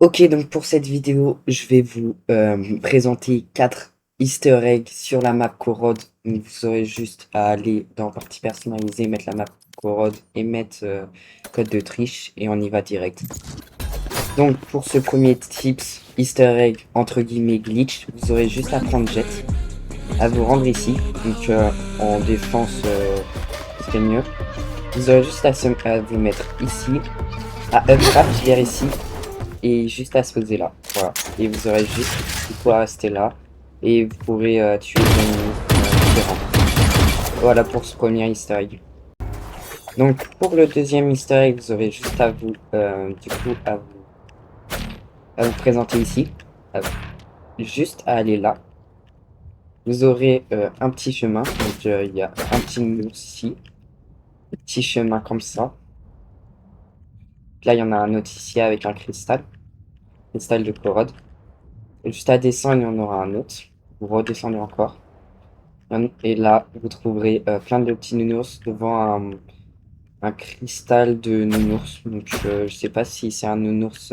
Ok, donc pour cette vidéo, je vais vous présenter 4 Easter eggs sur la map Korod. Donc vous aurez juste à aller dans partie personnalisée, mettre la map Korod et mettre code de triche et on y va direct. Donc pour ce premier tips, Easter egg entre guillemets glitch, vous aurez juste à prendre jet, à vous rendre ici, donc en défense c'est mieux. Vous aurez juste à vous mettre ici, à upgrade vers ici et juste à se poser là. Voilà. Et vous aurez juste il faut rester là et vous pourrez tuer les ennemis qui rentrent. Voilà pour ce premier easter egg. Donc pour le deuxième easter egg, vous aurez juste à vous du coup à vous présenter ici. Juste à aller là. Vous aurez un petit chemin. Donc il y a un petit mur ici. Un petit chemin comme ça. Là il y en a un autre ici avec un cristal. Cristal de Korod. Juste à descendre, il y en aura un autre. Vous redescendez encore. Et là, vous trouverez plein de petits nounours devant un cristal de nounours. Donc, je sais pas si c'est un nounours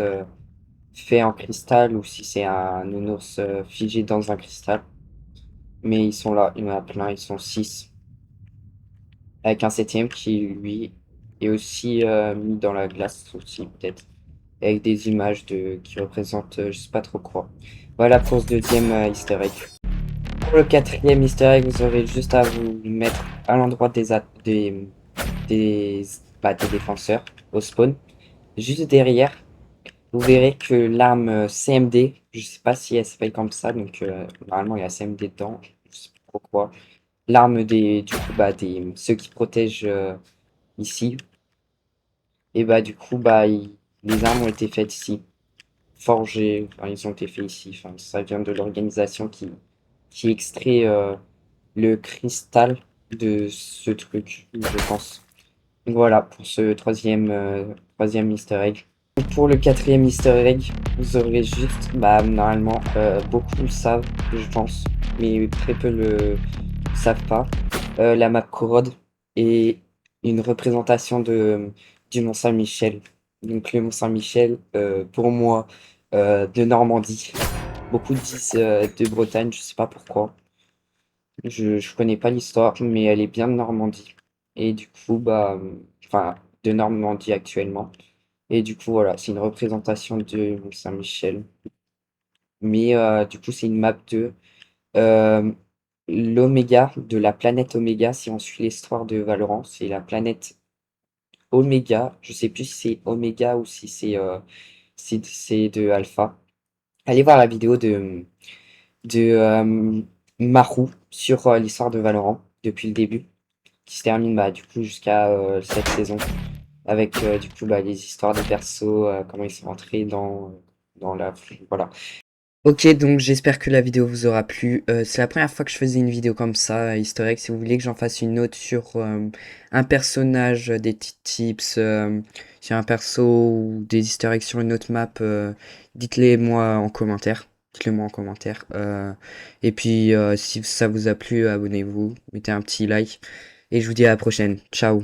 fait en cristal ou si c'est un nounours figé dans un cristal. Mais ils sont là, il y en a plein, ils sont 6. Avec un septième qui, lui, est aussi mis dans la glace aussi, peut-être. Avec des images qui représentent je sais pas trop quoi. Voilà pour ce deuxième easter egg. Pour le quatrième easter egg, vous aurez juste à vous mettre à l'endroit des, des défenseurs au spawn. Juste derrière, vous verrez que l'arme CMD, je sais pas si elle s'appelle comme ça, donc normalement il y a CMD dedans, je sais pas pourquoi. L'arme du coup, ceux qui protègent ici, et bah du coup, les armes ont été faites ici, forgées, enfin, ils ont été faits ici, enfin, ça vient de l'organisation qui extrait le cristal de ce truc, je pense. Voilà pour ce troisième easter egg. Pour le quatrième easter egg, vous aurez juste, normalement, beaucoup le savent, je pense, mais très peu le savent pas, la map Korod et une représentation du Mont Saint-Michel. Donc le Mont Saint-Michel, pour moi, de Normandie. Beaucoup disent de Bretagne, je sais pas pourquoi. Je connais pas l'histoire, mais elle est bien de Normandie. Et du coup, enfin, de Normandie actuellement. Et du coup, voilà, c'est une représentation de Mont-Saint-Michel. Mais du coup, c'est une map de euh, l'Oméga, de la planète Oméga. Si on suit l'histoire de Valorant, c'est la planète Oméga. Je sais plus si c'est Oméga ou si c'est de Alpha. Allez voir la vidéo de Marou sur l'histoire de Valorant depuis le début, qui se termine du coup jusqu'à cette saison, avec du coup les histoires des persos, comment ils sont entrés dans la... Voilà. Ok, donc j'espère que la vidéo vous aura plu. C'est la première fois que je faisais une vidéo comme ça, historique. Si vous voulez que j'en fasse une autre sur un personnage, des petits tips, sur un perso ou des easter eggs sur une autre map, dites-les moi en commentaire. Dites-le moi en commentaire. Et puis si ça vous a plu, abonnez-vous, mettez un petit like. Et je vous dis à la prochaine. Ciao.